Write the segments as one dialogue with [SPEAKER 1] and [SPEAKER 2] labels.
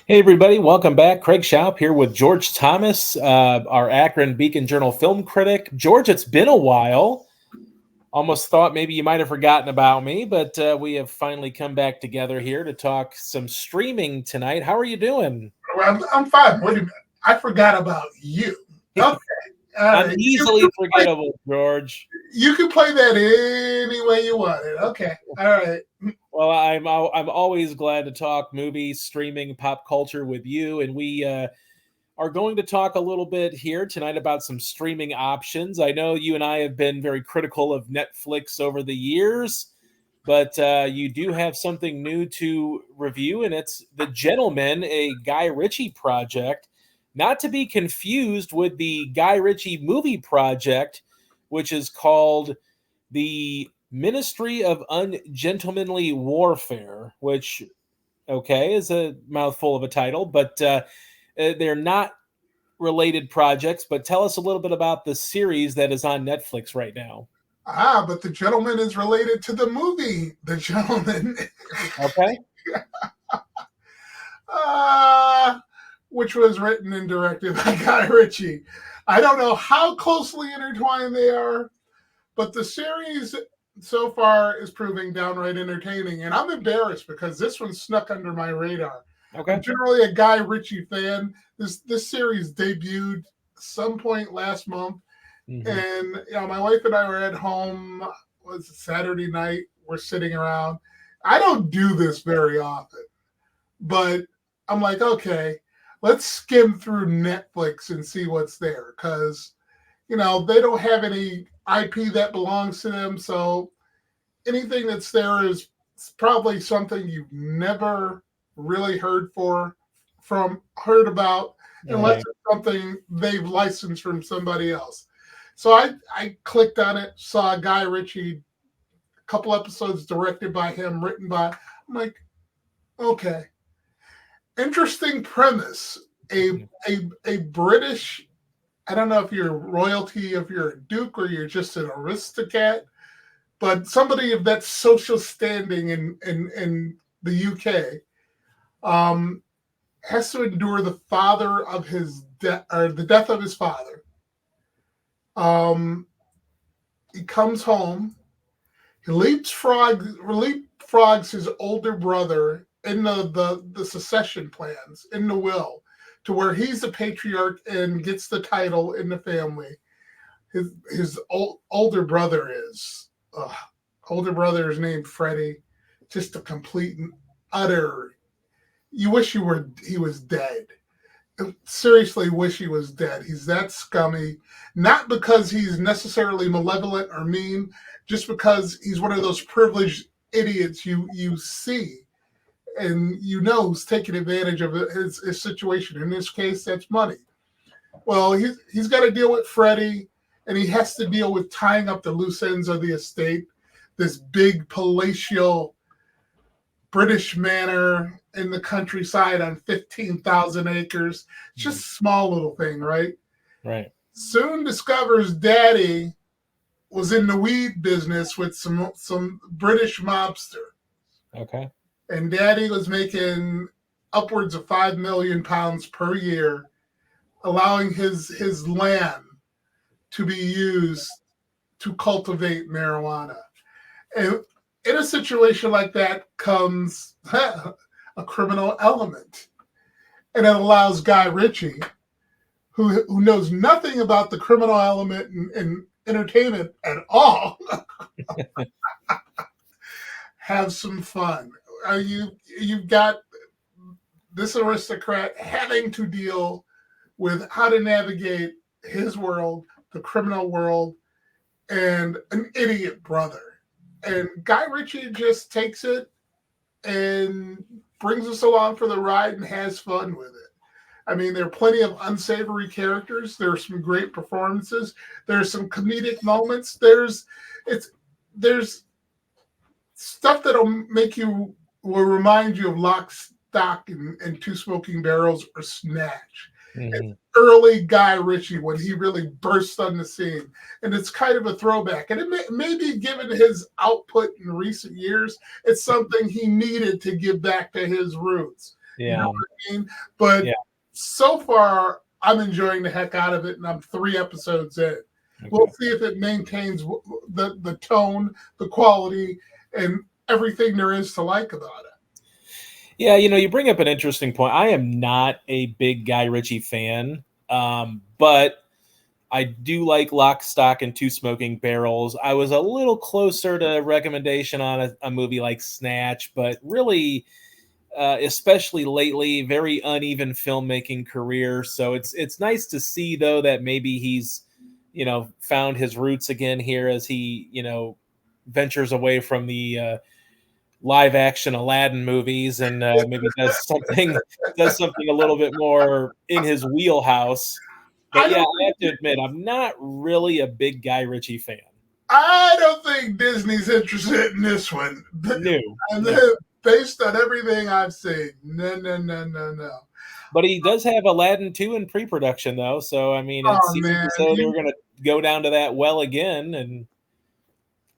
[SPEAKER 1] Hey, everybody, welcome back. Craig Shoup here with George Thomas, our Akron Beacon Journal film critic. George, it's been a while. Almost thought maybe you might have forgotten about me, but we have finally come back together here to talk some streaming tonight. How are you doing?
[SPEAKER 2] Well, I'm fine. Wait a minute. I forgot about you. Okay. All
[SPEAKER 1] I'm
[SPEAKER 2] right.
[SPEAKER 1] easily forgettable, George.
[SPEAKER 2] You can play that any way you want it. Okay. All right.
[SPEAKER 1] Well, I'm always glad to talk movies, streaming, pop culture with you, and we are going to talk a little bit here tonight about some streaming options. I know you and I have been very critical of Netflix over the years, but you do have something new to review, and it's The Gentleman, a Guy Ritchie project, not to be confused with the Guy Ritchie movie project, which is called The Ministry of Ungentlemanly Warfare, which, okay, is a mouthful of a title, but they're not related projects, but tell us a little bit about the series that is on Netflix right now.
[SPEAKER 2] But the gentleman is related to the movie. The gentleman,
[SPEAKER 1] Okay.
[SPEAKER 2] uh, which was written and directed by Guy Ritchie. I don't know how closely intertwined they are, but the series so far is proving downright entertaining. And I'm embarrassed because this one snuck under my radar. I'm
[SPEAKER 1] Okay.
[SPEAKER 2] generally a Guy Ritchie fan. This series debuted some point last month,
[SPEAKER 1] Hmm.
[SPEAKER 2] and my wife and I were at home. It was Saturday night. We're sitting around. I don't do this very often, but I'm like, okay, let's skim through Netflix and see what's there because they don't have any IP that belongs to them, so anything that's there is probably something you've never really heard about, unless
[SPEAKER 1] Right.
[SPEAKER 2] it's something they've licensed from somebody else. So I clicked on it, saw Guy Ritchie, a couple episodes directed by him, written by. I'm like, okay, interesting premise. A British. I don't know if you're royalty, if you're a duke, or you're just an aristocrat, but somebody of that social standing in the UK has to endure the father of his death, or the death of his father. Um, he comes home. He leapfrogs his older brother in the succession plans in the will, to where he's the patriarch and gets the title in the family. His older brother is older brother is named Freddie. Just a complete and utter. You wish he was dead. Seriously, wish he was dead. He's that scummy. Not because he's necessarily malevolent or mean, just because he's one of those privileged idiots you see and who's taking advantage of his situation. In this case, that's money. Well, he's got to deal with Freddie, and he has to deal with tying up the loose ends of the estate. This big palatial British manor in the countryside on 15,000 acres. It's just a small little thing, right?
[SPEAKER 1] Right.
[SPEAKER 2] Soon discovers Daddy was in the weed business with some British mobster,
[SPEAKER 1] Okay.
[SPEAKER 2] and Daddy was making upwards of £5 million per year, allowing his land to be used to cultivate marijuana. And in a situation like that comes a criminal element. And it allows Guy Ritchie, who knows nothing about the criminal element in entertainment at all, have some fun. You've got this aristocrat having to deal with how to navigate his world, the criminal world, and an idiot brother. And Guy Ritchie just takes it and brings us along for the ride and has fun with it. I mean, there are plenty of unsavory characters. There are some great performances. There's some comedic moments. It's there's stuff that'll make you will remind you of Lock, Stock, and Two Smoking Barrels or Snatch. It's
[SPEAKER 1] Hmm.
[SPEAKER 2] early Guy Ritchie when he really burst on the scene, and it's kind of a throwback. And maybe given his output in recent years, it's something he needed to give back to his roots. You know
[SPEAKER 1] Yeah.
[SPEAKER 2] what I mean? But
[SPEAKER 1] Yeah.
[SPEAKER 2] so far, I'm enjoying the heck out of it, and I'm 3 episodes in. We'll
[SPEAKER 1] Okay.
[SPEAKER 2] see if it maintains the tone, the quality, and everything there is to like about it.
[SPEAKER 1] Yeah, you bring up an interesting point. I am not a big Guy Ritchie fan, but I do like Lock, Stock, and Two Smoking Barrels. I was a little closer to recommendation on a movie like Snatch, but really, especially lately, very uneven filmmaking career. So it's nice to see though that maybe he's found his roots again here as he ventures away from the live action Aladdin movies and maybe does something a little bit more in his wheelhouse. But
[SPEAKER 2] I
[SPEAKER 1] yeah,
[SPEAKER 2] don't
[SPEAKER 1] I have to admit, I'm not really a big Guy Ritchie fan.
[SPEAKER 2] I don't think Disney's interested in this one.
[SPEAKER 1] No,
[SPEAKER 2] And
[SPEAKER 1] no.
[SPEAKER 2] based on everything I've seen, no, no, no, no, no.
[SPEAKER 1] But he does have Aladdin 2 in pre-production though, so I mean it
[SPEAKER 2] Oh
[SPEAKER 1] seems
[SPEAKER 2] man,
[SPEAKER 1] as though they're gonna go down to that well again, and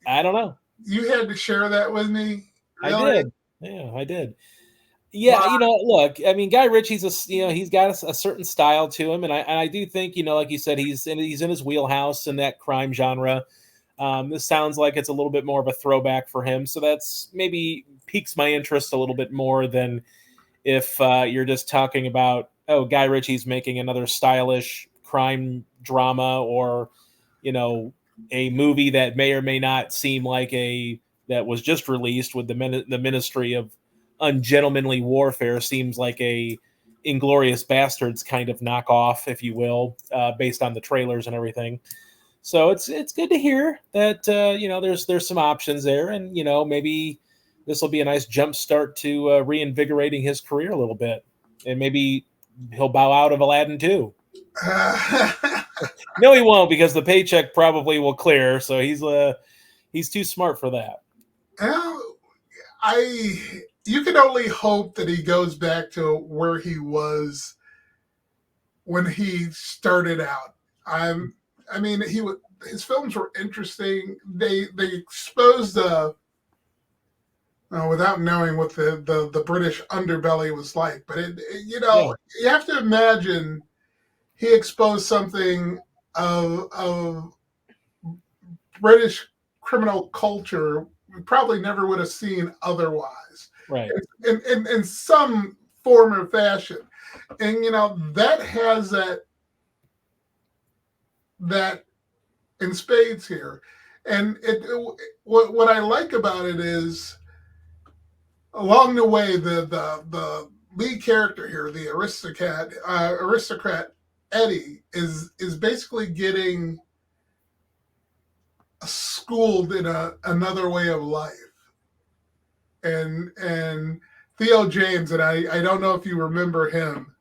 [SPEAKER 1] I don't know.
[SPEAKER 2] you had to share that with me,
[SPEAKER 1] I
[SPEAKER 2] really?
[SPEAKER 1] did. Yeah, I did. Yeah,
[SPEAKER 2] Wow.
[SPEAKER 1] look, I mean, Guy Ritchie's he's got a certain style to him, and I do think like you said, he's in his wheelhouse in that crime genre. This sounds like it's a little bit more of a throwback for him, so that's maybe piques my interest a little bit more than if you're just talking about Guy Ritchie's making another stylish crime drama or you know a movie that may or may not seem like a that was just released with the Ministry of Ungentlemanly Warfare seems like a Inglorious Bastards kind of knockoff, if you will, based on the trailers and everything. So it's good to hear that there's some options there, and maybe this will be a nice jump start to reinvigorating his career a little bit, and maybe he'll bow out of Aladdin too. No, he won't because the paycheck probably will clear. So he's too smart for that.
[SPEAKER 2] Well, you can only hope that he goes back to where he was when he started out. I mean, his films were interesting. They exposed without knowing what the British underbelly was like, but
[SPEAKER 1] Yeah,
[SPEAKER 2] you have to imagine he exposed something of British criminal culture we probably never would have seen otherwise,
[SPEAKER 1] right.
[SPEAKER 2] in some form or fashion, and that has that in spades here, and what I like about it is along the way the lead character here, the aristocrat Eddie is basically getting schooled in another way of life, and Theo James, and I don't know if you remember him.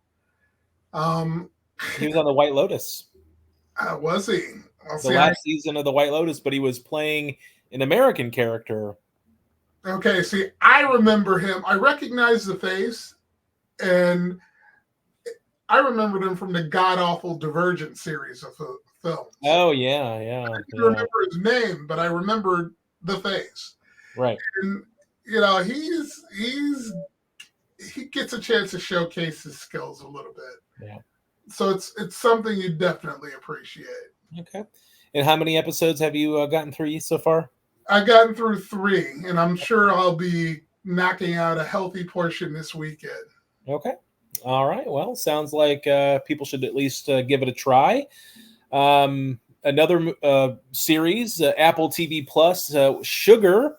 [SPEAKER 2] Um,
[SPEAKER 1] He was on the White Lotus,
[SPEAKER 2] was he? I'll
[SPEAKER 1] the
[SPEAKER 2] see.
[SPEAKER 1] last season of the White Lotus, but he was playing an American character.
[SPEAKER 2] Okay, see, I remember him. I recognize the face, and I remembered him from the god awful Divergent series of films.
[SPEAKER 1] Oh yeah, yeah,
[SPEAKER 2] I didn't
[SPEAKER 1] yeah.
[SPEAKER 2] remember his name, but I remembered the face.
[SPEAKER 1] Right.
[SPEAKER 2] And he gets a chance to showcase his skills a little bit.
[SPEAKER 1] Yeah.
[SPEAKER 2] So it's something you definitely appreciate.
[SPEAKER 1] Okay. And how many episodes have you gotten through so far?
[SPEAKER 2] I've gotten through 3, and I'm sure I'll be knocking out a healthy portion this weekend.
[SPEAKER 1] Okay. All right. Well, sounds like people should at least give it a try. Another series, Apple TV Plus, Sugar.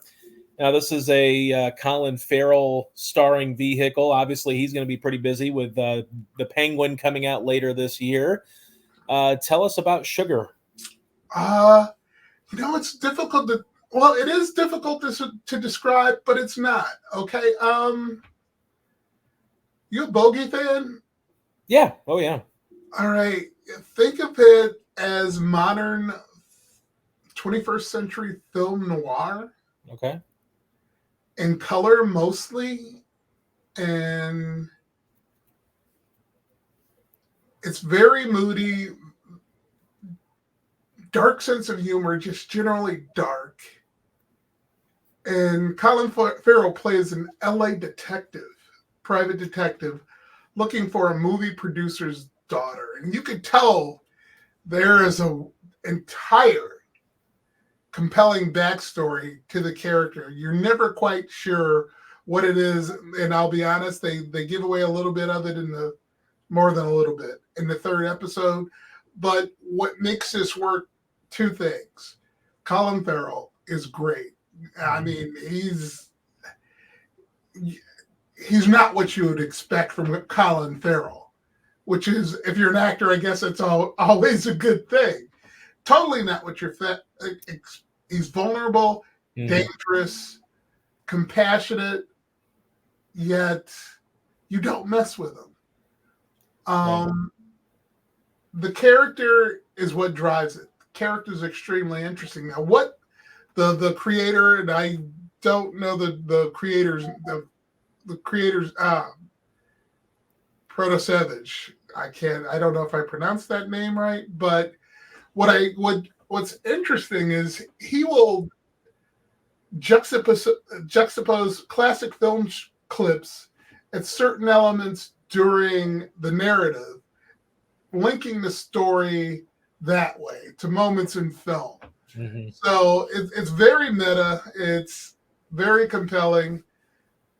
[SPEAKER 1] Now, this is a Colin Farrell starring vehicle. Obviously, he's going to be pretty busy with The Penguin coming out later this year. Tell us about Sugar.
[SPEAKER 2] It's difficult to. Well, it is difficult to describe, but it's not. Okay. You a Bogey fan?
[SPEAKER 1] Yeah. Oh, yeah.
[SPEAKER 2] All right. Think of it as modern 21st century film noir.
[SPEAKER 1] Okay.
[SPEAKER 2] In color mostly, and it's very moody, dark sense of humor, just generally dark. And Colin Farrell plays an LA detective private detective looking for a movie producer's daughter. And you could tell there is a entire compelling backstory to the character. You're never quite sure what it is. And I'll be honest, they give away a little bit of it more than a little bit in the third episode. But what makes this work, two things. Colin Farrell is great. I mean, he's not what you would expect from Colin Farrell, which is, if you're an actor, I guess it's always a good thing. Totally not what you're he's vulnerable, dangerous, compassionate, yet you don't mess with him. The character is what drives it. The character is extremely interesting. Now, what the creator, and I don't know the creators Protosevich. I don't know if I pronounced that name right, but what's interesting is he will juxtapose classic film clips at certain elements during the narrative, linking the story that way to moments in film. Mm-hmm. So it's very meta, it's very compelling,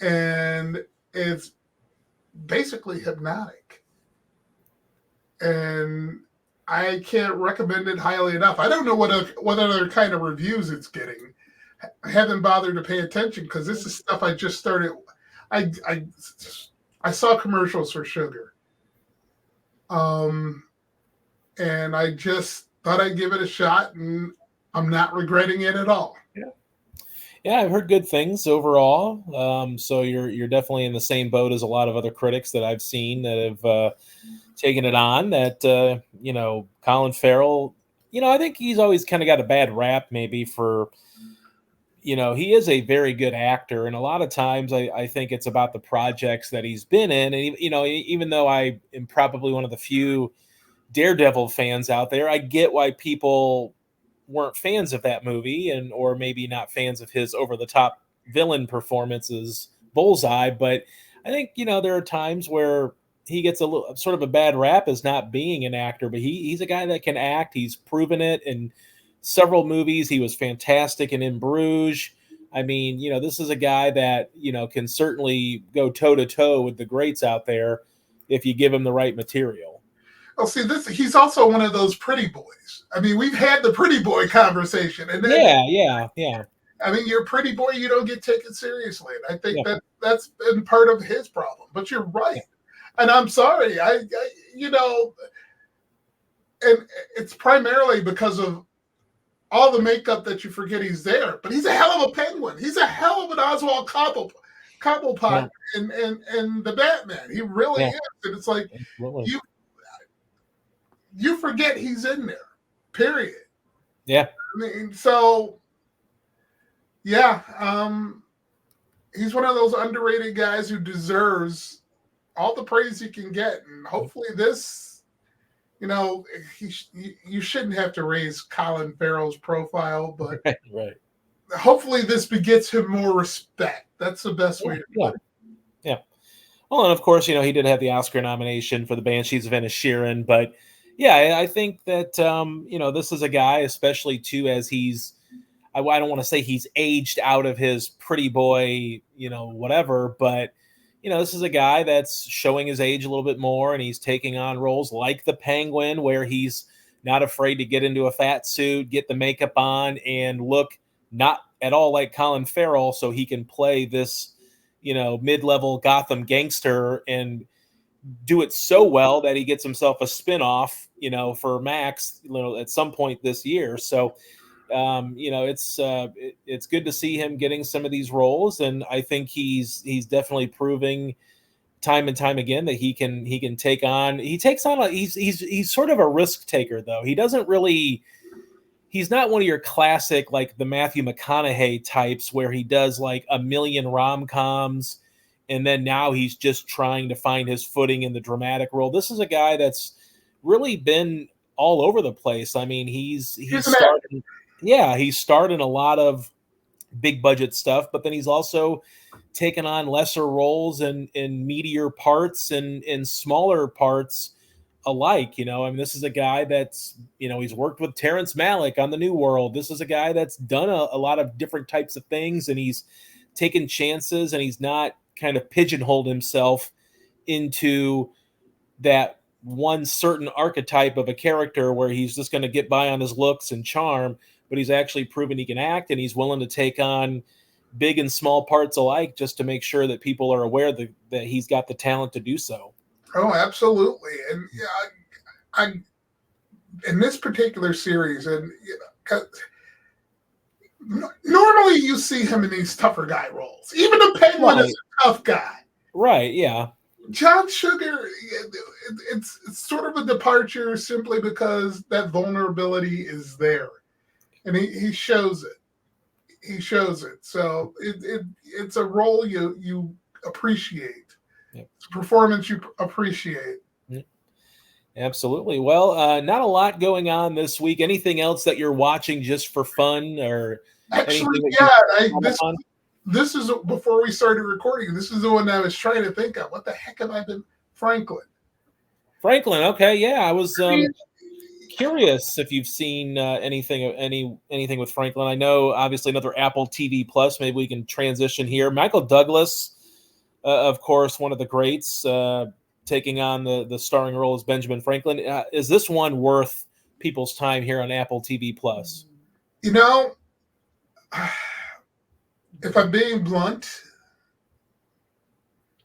[SPEAKER 2] and it's basically hypnotic. And I can't recommend it highly enough. I don't know what other kind of reviews it's getting. I haven't bothered to pay attention because this is stuff I just started. I saw commercials for sugar. And I just thought I'd give it a shot, and I'm not regretting it at all.
[SPEAKER 1] Yeah, I've heard good things overall. So you're definitely in the same boat as a lot of other critics that I've seen that have taken it on. That Colin Farrell, I think he's always kind of got a bad rap, maybe for. He is a very good actor, and a lot of times I think it's about the projects that he's been in. And even though I am probably one of the few Daredevil fans out there, I get why people weren't fans of that movie, or maybe not fans of his over-the-top villain performances, Bullseye. But I think there are times where he gets a little sort of a bad rap as not being an actor, but he's a guy that can act. He's proven it in several movies. He was fantastic in Bruges. I mean, this is a guy that can certainly go toe-to-toe with the greats out there if you give him the right material.
[SPEAKER 2] Well, see, he's also one of those pretty boys. I mean, we've had the pretty boy conversation. And then,
[SPEAKER 1] yeah.
[SPEAKER 2] I mean, you're a pretty boy, you don't get taken seriously. And I think that's been part of his problem. But you're right. Yeah. And I'm sorry. I and it's primarily because of all the makeup that you forget he's there. But he's a hell of a penguin. He's a hell of an Oswald Cobblepot in the Batman. He really is. And it's like, you forget he's in there, period.
[SPEAKER 1] Yeah.
[SPEAKER 2] I mean, so, yeah, he's one of those underrated guys who deserves all the praise he can get. And hopefully this, you shouldn't have to raise Colin Farrell's profile, but
[SPEAKER 1] right.
[SPEAKER 2] Hopefully this begets him more respect. That's the best way to put it.
[SPEAKER 1] Yeah. Well, and of course, he did have the Oscar nomination for The Banshees of Inisherin, but yeah, I think that, this is a guy, especially too, as I don't want to say he's aged out of his pretty boy, whatever, but, this is a guy that's showing his age a little bit more, and he's taking on roles like the Penguin, where he's not afraid to get into a fat suit, get the makeup on, and look not at all like Colin Farrell, so he can play this, mid-level Gotham gangster and do it so well that he gets himself a spinoff, for Max, at some point this year. So, it's good to see him getting some of these roles, and I think he's definitely proving time and time again that he can take on. He takes on he's sort of a risk taker, though. He's not one of your classic like the Matthew McConaughey types where he does like a million rom-coms. And then now he's just trying to find his footing in the dramatic role. This is a guy that's really been all over the place. I mean, he's started in a lot of big budget stuff, but then he's also taken on lesser roles and in meatier parts and in smaller parts alike. You know, I mean, this is a guy that's, you know, he's worked with Terrence Malick on the New World. This is a guy that's done a lot of different types of things, and he's taken chances, and he's not kind of pigeonholed himself into that one certain archetype of a character where he's just going to get by on his looks and charm, but he's actually proven he can act, and he's willing to take on big and small parts alike just to make sure that people are aware that he's got the talent to do so.
[SPEAKER 2] Oh, absolutely. And yeah, I in this particular series, and normally you see him in these tougher guy roles. Even the Penguin is a tough guy.
[SPEAKER 1] Right, yeah.
[SPEAKER 2] John Sugar, it's sort of a departure simply because that vulnerability is there. And he shows it. He shows it. So it's a role you appreciate.
[SPEAKER 1] Yep.
[SPEAKER 2] It's a performance you appreciate.
[SPEAKER 1] Yep. Absolutely. Well, not a lot going on this week. Anything else that you're watching just for fun, or
[SPEAKER 2] actually? This is before we started recording. This is the one I was trying to think of. What the heck have I been? Franklin.
[SPEAKER 1] Okay, yeah. I was curious if you've seen anything with Franklin. I know, obviously, another Apple TV Plus. Maybe we can transition here. Michael Douglas, of course, one of the greats, taking on the starring role as Benjamin Franklin. Is this one worth people's time here on Apple TV Plus?
[SPEAKER 2] You know, if I'm being blunt,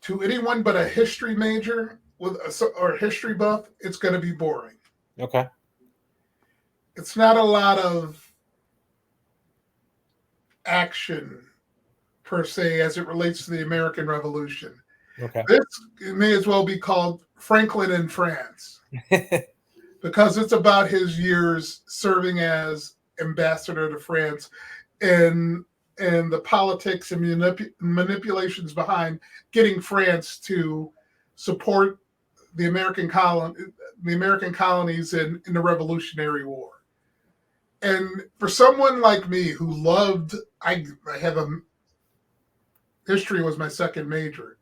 [SPEAKER 2] to anyone but a history major or a history buff, it's going to be boring.
[SPEAKER 1] Okay.
[SPEAKER 2] It's not a lot of action per se as it relates to the American Revolution.
[SPEAKER 1] Okay.
[SPEAKER 2] This may as well be called Franklin in France because it's about his years serving as ambassador to France and the politics and manipulations behind getting France to support the American colonies in the Revolutionary War. And for someone like me who loved, history was my second major,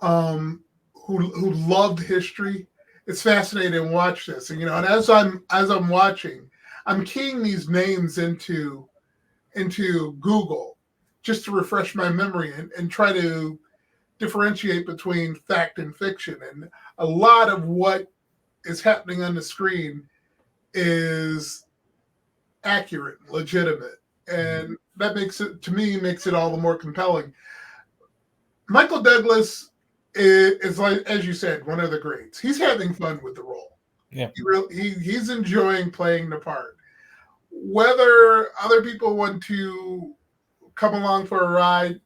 [SPEAKER 2] who loved history, it's fascinating to watch this. And and as I'm watching, I'm keying these names into Google just to refresh my memory and try to differentiate between fact and fiction. And a lot of what is happening on the screen is accurate, legitimate. And that makes it all the more compelling. Michael Douglas is like, as you said, one of the greats. He's having fun with the role.
[SPEAKER 1] Yeah.
[SPEAKER 2] He's enjoying playing the part. Whether other people want to come along for a ride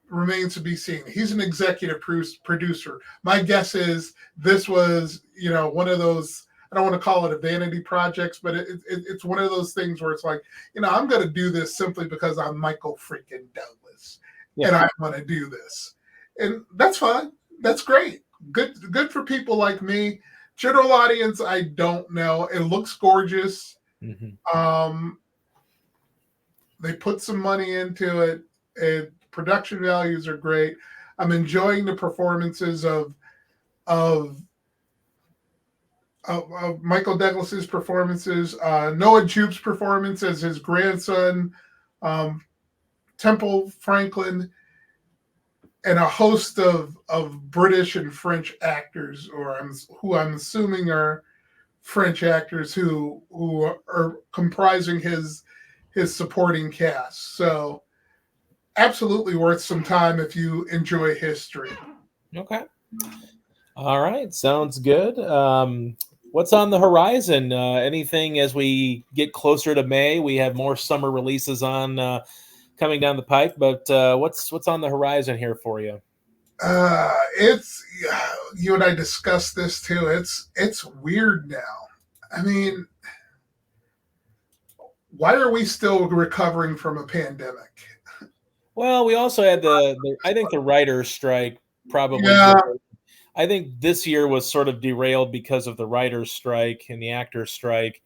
[SPEAKER 2] remains to be seen. He's an executive producer. My guess is this was, one of those, I don't want to call it a vanity projects, but it's one of those things where it's like, I'm going to do this simply because I'm Michael freaking Douglas and I want to do this. And that's fine. That's great. Good for people like me. General audience, I don't know. It looks gorgeous. Mm-hmm. They put some money into it. Production values are great. I'm enjoying the performances of Michael Douglas's performances. Noah Jupe's performance as his grandson, Temple Franklin, and a host of British and French actors, who I'm assuming are French actors who are comprising his supporting cast. So absolutely worth some time if you enjoy history.
[SPEAKER 1] Okay. All right. Sounds good. What's on the horizon? Anything as we get closer to May? We have more summer releases on coming down the pipe, but what's on the horizon here for you?
[SPEAKER 2] It's you and I discussed this too. It's weird now. I mean, why are we still recovering from a pandemic?
[SPEAKER 1] Well, we also had I think the writer's strike probably.
[SPEAKER 2] Yeah.
[SPEAKER 1] I think this year was sort of derailed because of the writer's strike and the actor's strike,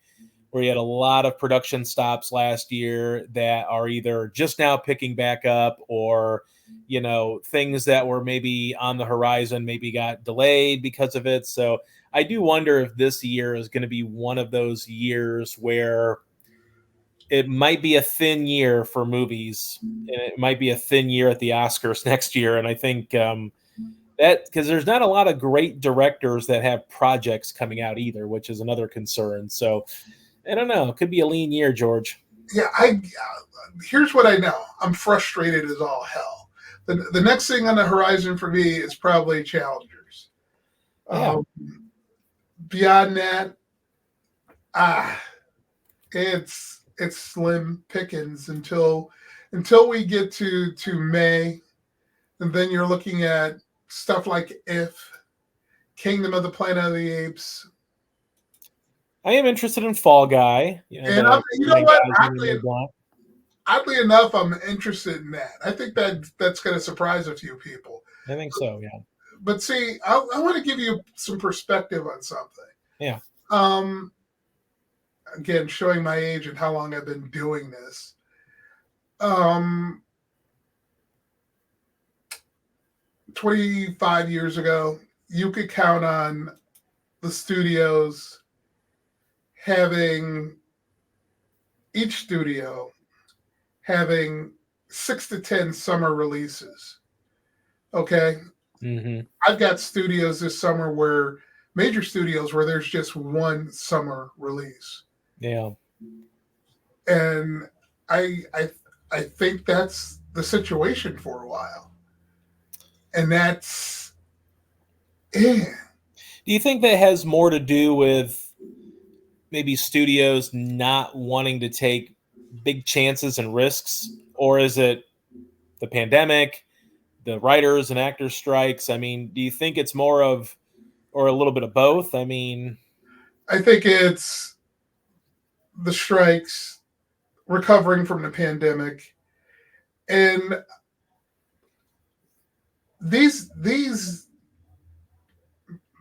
[SPEAKER 1] where you had a lot of production stops last year that are either just now picking back up, or things that were maybe on the horizon maybe got delayed because of it. So I do wonder if this year is going to be one of those years where it might be a thin year for movies, and it might be a thin year at the Oscars next year. And I think that, because there's not a lot of great directors that have projects coming out either, which is another concern. So I don't know. It could be a lean year, George.
[SPEAKER 2] Yeah, here's what I know. I'm frustrated as all hell. The next thing on the horizon for me is probably Challengers.
[SPEAKER 1] Yeah.
[SPEAKER 2] Beyond that, it's slim pickings until we get to May, and then you're looking at stuff like Kingdom of the Planet of the Apes.
[SPEAKER 1] I am interested in Fall Guy.
[SPEAKER 2] And you know what? Oddly enough, I'm interested in that. I think that's going to surprise a few people.
[SPEAKER 1] I think so, yeah.
[SPEAKER 2] But see, I want to give you some perspective on something.
[SPEAKER 1] Yeah.
[SPEAKER 2] Again, showing my age and how long I've been doing this. 25 years ago, you could count on the studios each studio having 6 to 10 summer releases. Okay.
[SPEAKER 1] Mm-hmm.
[SPEAKER 2] I've got studios this summer major studios where there's just one summer release.
[SPEAKER 1] Yeah.
[SPEAKER 2] And I think that's the situation for a while. And that's
[SPEAKER 1] Do you think that has more to do with maybe studios not wanting to take big chances and risks, or is it the pandemic, the writers and actors strikes? I mean, do you think it's more of, or a little bit of both? I mean,
[SPEAKER 2] I think it's the strikes, recovering from the pandemic, and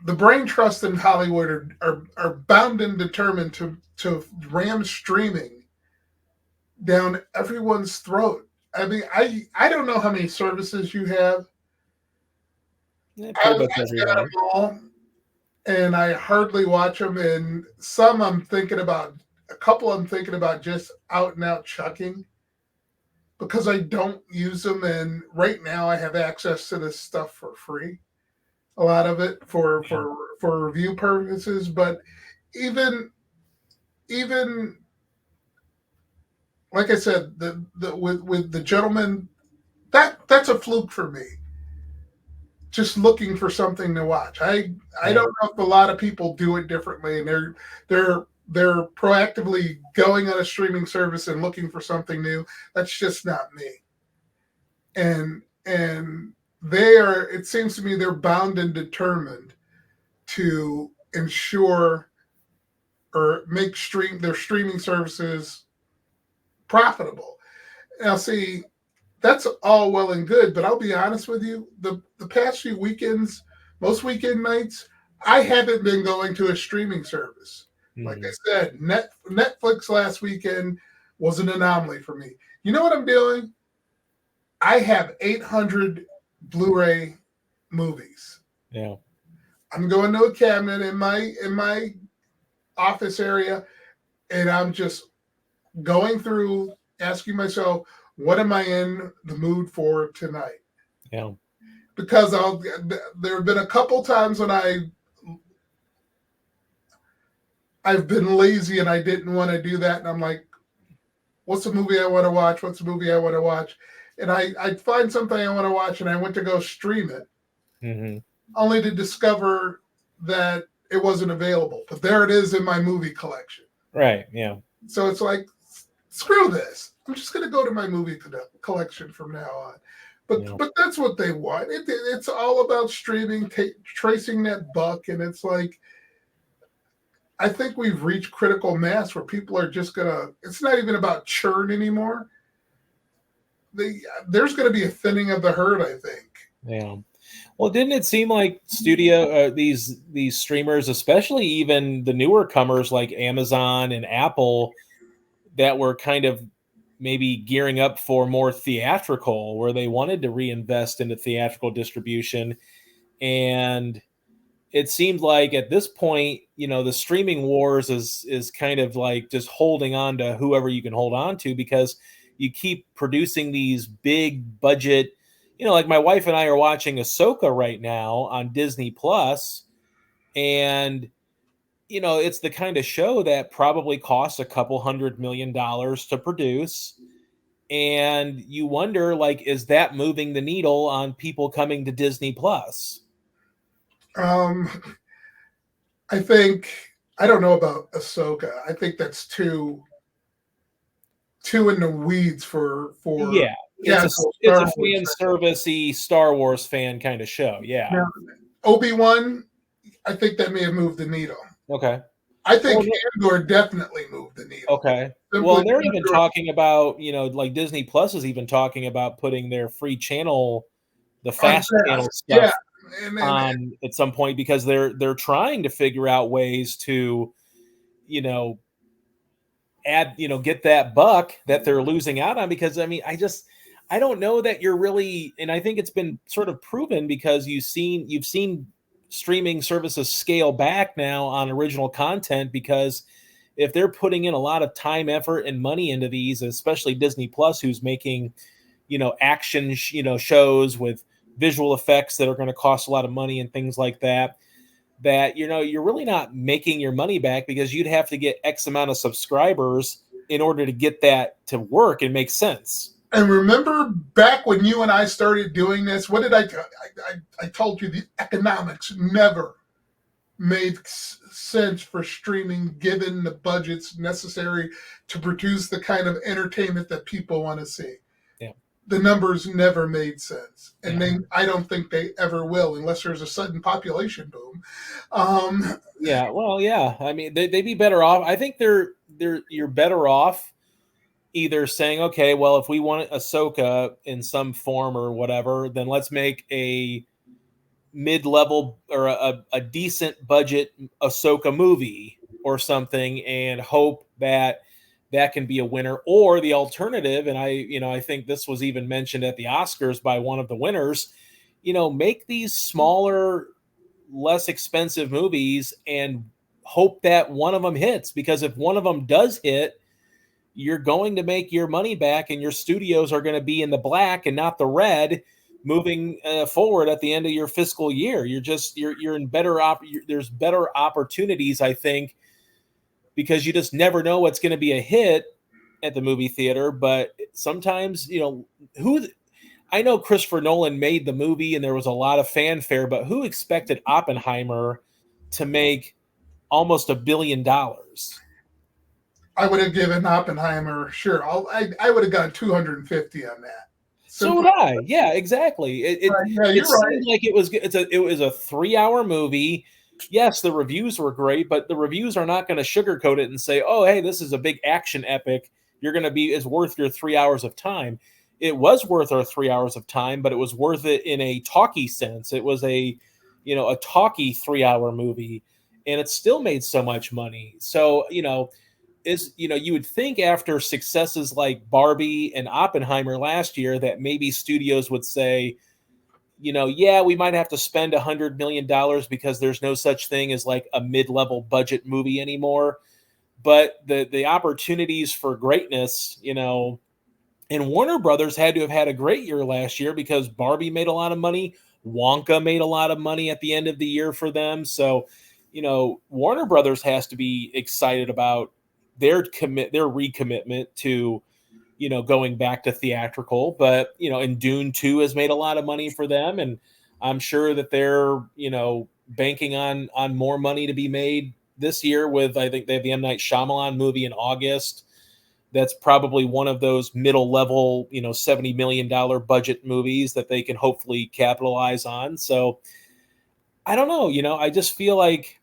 [SPEAKER 2] the brain trust in Hollywood are bound and determined to ram streaming down everyone's throat. I mean, I don't know how many services you have. I've got them all, and I hardly watch them. And a couple I'm thinking about just out and out chucking, because I don't use them. And right now I have access to this stuff for free. A lot of it for review purposes, but even like I said, with the gentleman, that's a fluke for me. Just looking for something to watch. I don't know if a lot of people do it differently, and they're proactively going on a streaming service and looking for something new. That's just not me. And it seems to me they're bound and determined to ensure or make their streaming services profitable. Now, see, that's all well and good, but I'll be honest with you, the past few weekends, most weekend nights, I haven't been going to a streaming service. Mm-hmm. Like I said, Netflix last weekend was an anomaly for me. You know what I'm doing? I have 800 Blu-ray movies.
[SPEAKER 1] Yeah.
[SPEAKER 2] I'm going to a cabinet in my office area, and I'm just going through, asking myself, what am I in the mood for tonight?
[SPEAKER 1] Yeah.
[SPEAKER 2] Because there have been a couple times when I've been lazy and I didn't want to do that, and I'm like, what's a movie I want to watch? What's a movie I want to watch? And I find something I want to watch, and I went to go stream it,
[SPEAKER 1] mm-hmm.
[SPEAKER 2] only to discover that it wasn't available. But there it is in my movie collection.
[SPEAKER 1] Right, yeah.
[SPEAKER 2] So it's like, screw this. I'm just going to go to my movie collection from now on. But that's what they want. It's all about streaming, tracing that buck, and it's like, I think we've reached critical mass where people are just going to, it's not even about churn anymore. There's going to be a thinning of the herd, I think.
[SPEAKER 1] Yeah. Well, didn't it seem like studio these streamers, especially even the newer comers like Amazon and Apple, that were kind of maybe gearing up for more theatrical, where they wanted to reinvest into theatrical distribution, and it seemed like at this point, the streaming wars is kind of like just holding on to whoever you can hold on to, because you keep producing these big budget, like my wife and I are watching Ahsoka right now on Disney Plus, and it's the kind of show that probably costs a couple $100 million to produce, and you wonder, like, is that moving the needle on people coming to Disney Plus?
[SPEAKER 2] Um, I don't know about Ahsoka. I think that's too in the weeds for
[SPEAKER 1] Yeah,
[SPEAKER 2] casual
[SPEAKER 1] it's
[SPEAKER 2] Star
[SPEAKER 1] a
[SPEAKER 2] Wars
[SPEAKER 1] fan
[SPEAKER 2] fans.
[SPEAKER 1] servicey Star Wars fan kind of show. Yeah.
[SPEAKER 2] Now, Obi-Wan, I think that may have moved the needle.
[SPEAKER 1] Okay.
[SPEAKER 2] I
[SPEAKER 1] Well,
[SPEAKER 2] think Andor definitely moved the needle.
[SPEAKER 1] okay. Well,
[SPEAKER 2] Simply
[SPEAKER 1] and they're
[SPEAKER 2] because
[SPEAKER 1] even talking about, like Disney Plus is even talking about putting their free channel, the
[SPEAKER 2] on
[SPEAKER 1] fast channel
[SPEAKER 2] fast. Yeah.
[SPEAKER 1] stuff
[SPEAKER 2] And
[SPEAKER 1] on at some point, because they're trying to figure out ways to, you know, get that buck that they're losing out on. Because I mean, I don't know that you're really, and I think it's been sort of proven, because you've seen streaming services scale back now on original content, because if they're putting in a lot of time, effort, and money into these, especially Disney Plus, who's making, action, shows with visual effects that are going to cost a lot of money and things like that, that, you're really not making your money back, because you'd have to get X amount of subscribers in order to get that to work and make sense.
[SPEAKER 2] And remember back when you and I started doing this, what did I told you the economics never made sense for streaming given the budgets necessary to produce the kind of entertainment that people want to see.
[SPEAKER 1] Yeah.
[SPEAKER 2] The numbers never made sense. And
[SPEAKER 1] Yeah.
[SPEAKER 2] I don't think they ever will unless there's a sudden population boom.
[SPEAKER 1] Yeah, well, yeah. I mean, they'd be better off. I think you're better off either saying, okay, well, if we want Ahsoka in some form or whatever, then let's make a mid-level or a decent budget Ahsoka movie or something, and hope that that can be a winner. Or the alternative, and I think this was even mentioned at the Oscars by one of the winners, make these smaller, less expensive movies and hope that one of them hits, because if one of them does hit, you're going to make your money back, and your studios are going to be in the black and not the red moving forward at the end of your fiscal year. You're in there's better opportunities, I think, because you just never know what's going to be a hit at the movie theater. But sometimes, I know Christopher Nolan made the movie and there was a lot of fanfare, but who expected Oppenheimer to make almost $1 billion?
[SPEAKER 2] I would have given Oppenheimer, sure. I would have gone 250 on that.
[SPEAKER 1] So would I. Yeah, exactly.
[SPEAKER 2] Yeah,
[SPEAKER 1] It
[SPEAKER 2] you're right.
[SPEAKER 1] seemed like it was a 3-hour movie. Yes, the reviews were great, but the reviews are not going to sugarcoat it and say, "Oh, hey, this is a big action epic. It's worth your 3 hours of time." It was worth our 3 hours of time, but it was worth it in a talky sense. It was a talky 3-hour movie, and it still made so much money. So, you would think after successes like Barbie and Oppenheimer last year that maybe studios would say, yeah, we might have to spend $100 million, because there's no such thing as like a mid-level budget movie anymore. But the opportunities for greatness, and Warner Brothers had to have had a great year last year, because Barbie made a lot of money. Wonka made a lot of money at the end of the year for them. So, Warner Brothers has to be excited about their recommitment to, going back to theatrical. But, and Dune 2 has made a lot of money for them. And I'm sure that they're, banking on more money to be made this year with, I think they have the M. Night Shyamalan movie in August. That's probably one of those middle level, $70 million budget movies that they can hopefully capitalize on. So I don't know, I just feel like,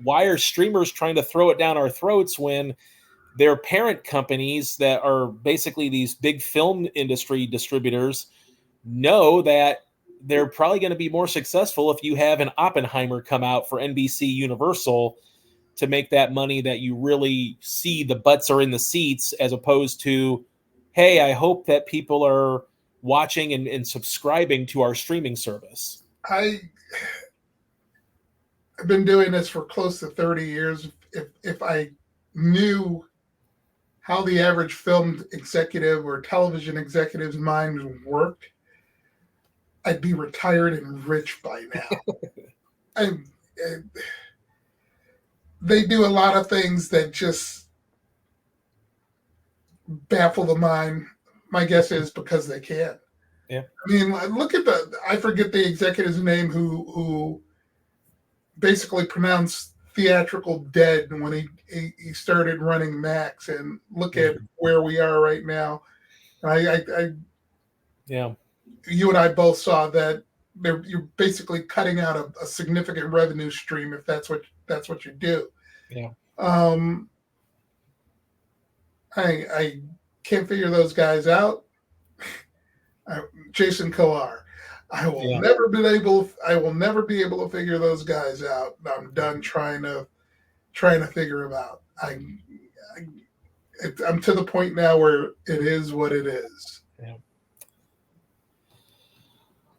[SPEAKER 1] why are streamers trying to throw it down our throats when their parent companies that are basically these big film industry distributors know that they're probably going to be more successful if you have an Oppenheimer come out for NBC Universal to make that money that you really see the butts are in the seats, as opposed to, hey, I hope that people are watching and subscribing to our streaming service.
[SPEAKER 2] I've been doing this for close to 30 years. If I knew how the average film executive or television executive's mind worked, I'd be retired and rich by now. and they do a lot of things that just baffle the mind. My guess is because they can.
[SPEAKER 1] Yeah.
[SPEAKER 2] I mean, look at I forget the executive's name who basically pronounced theatrical dead when he started running Max, and look at where we are right now.
[SPEAKER 1] Yeah.
[SPEAKER 2] You and I both saw that you're basically cutting out a significant revenue stream if that's what you do.
[SPEAKER 1] Yeah.
[SPEAKER 2] I can't figure those guys out. Jason Coar. I will never be able to figure those guys out. I'm done trying to figure them out. I'm to the point now where it is what it is.
[SPEAKER 1] Yeah.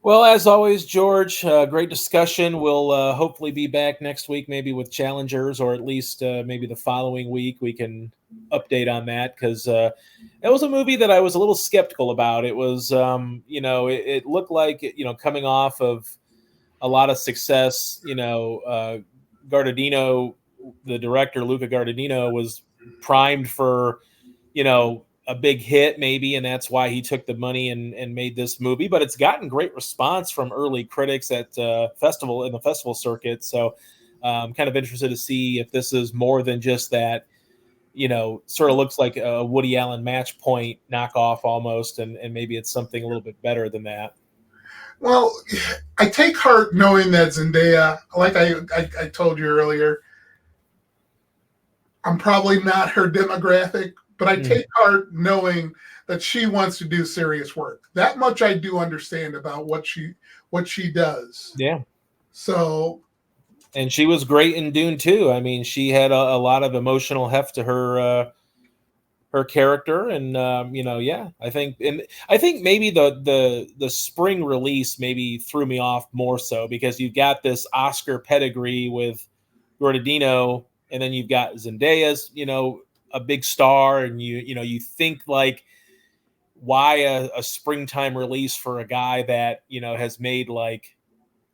[SPEAKER 1] Well, as always, George, great discussion. We'll hopefully be back next week, maybe with challengers, or at least maybe the following week we can update on that, because it was a movie that I was a little skeptical about. It was, it looked like, coming off of a lot of success, Guadagnino, the director, Luca Guadagnino, was primed for, a big hit maybe, and that's why he took the money and made this movie. But it's gotten great response from early critics at the festival circuit. So I'm kind of interested to see if this is more than just that, sort of looks like a Woody Allen Match Point knockoff almost, and maybe it's something a little bit better than that.
[SPEAKER 2] Well, I take heart knowing that Zendaya, like I told you earlier, I'm probably not her demographic, but I take heart knowing that she wants to do serious work. That much I do understand about what she does.
[SPEAKER 1] Yeah.
[SPEAKER 2] So.
[SPEAKER 1] And she was great in Dune too. I mean, she had a lot of emotional heft to her character, and I think maybe the spring release maybe threw me off more so, because you've got this Oscar pedigree with Guadagnino, and then you've got Zendaya's, a big star, and you think, like, why a springtime release for a guy that has made like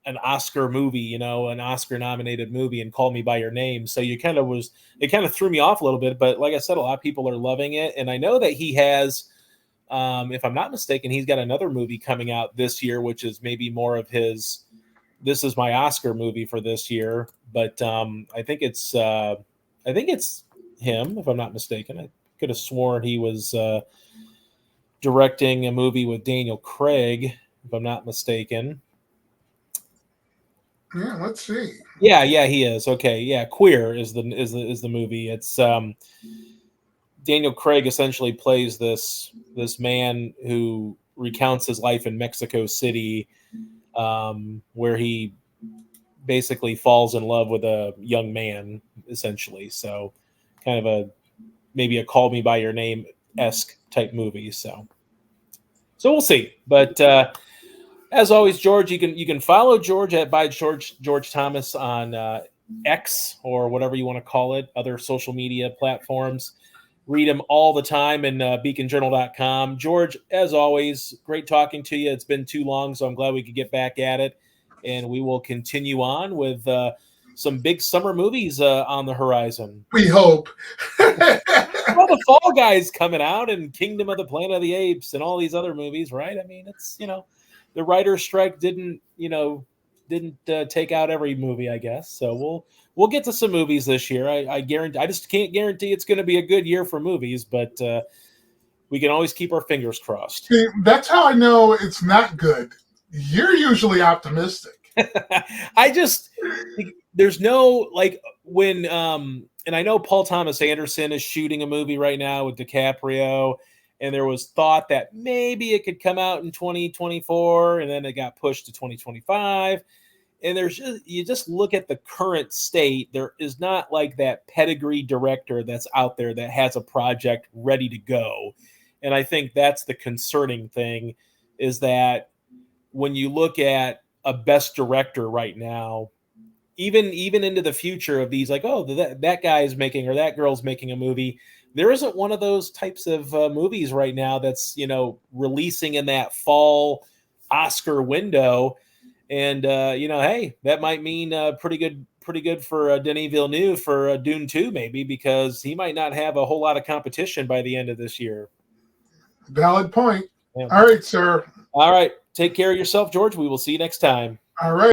[SPEAKER 1] an Oscar movie, an Oscar nominated movie, and Call Me by Your Name. So it kind of threw me off a little bit, but like I said, a lot of people are loving it. And I know that he has, if I'm not mistaken, he's got another movie coming out this year, which is maybe more of his, this is my Oscar movie for this year. But I think it's him, if I'm not mistaken. I could have sworn he was directing a movie with Daniel Craig, if I'm not mistaken.
[SPEAKER 2] Yeah, let's see.
[SPEAKER 1] Yeah, he is. Okay, yeah, Queer is the movie. It's Daniel Craig essentially plays this man who recounts his life in Mexico City, where he basically falls in love with a young man, essentially. So kind of maybe a Call Me by Your Name-esque type movie. So we'll see. But as always, George, you can follow George at by George Thomas on X, or whatever you want to call it, other social media platforms. Read him all the time in beaconjournal.com. George, as always, great talking to you. It's been too long, so I'm glad we could get back at it. And we will continue on with some big summer movies on the horizon.
[SPEAKER 2] We hope.
[SPEAKER 1] Well, the Fall Guys coming out, and Kingdom of the Planet of the Apes, and all these other movies, right? I mean, it's, the writer's strike didn't take out every movie, I guess. So we'll get to some movies this year. I guarantee. I just can't guarantee it's going to be a good year for movies, but we can always keep our fingers crossed.
[SPEAKER 2] See, that's how I know it's not good. You're usually optimistic.
[SPEAKER 1] There's no, like, when and I know Paul Thomas Anderson is shooting a movie right now with DiCaprio, and there was thought that maybe it could come out in 2024, and then it got pushed to 2025. And you just look at the current state, there is not like that pedigree director that's out there that has a project ready to go. And I think that's the concerning thing, is that when you look at a best director right now, even into the future of these, like, oh, that guy is making, or that girl's making a movie, there isn't one of those types of movies right now that's, releasing in that fall Oscar window. And hey, that might mean pretty good for Denis Villeneuve for Dune 2, maybe, because he might not have a whole lot of competition by the end of this year.
[SPEAKER 2] Valid point.
[SPEAKER 1] Yeah.
[SPEAKER 2] All right, sir.
[SPEAKER 1] All right. Take care of yourself, George. We will see you next time.
[SPEAKER 2] All right.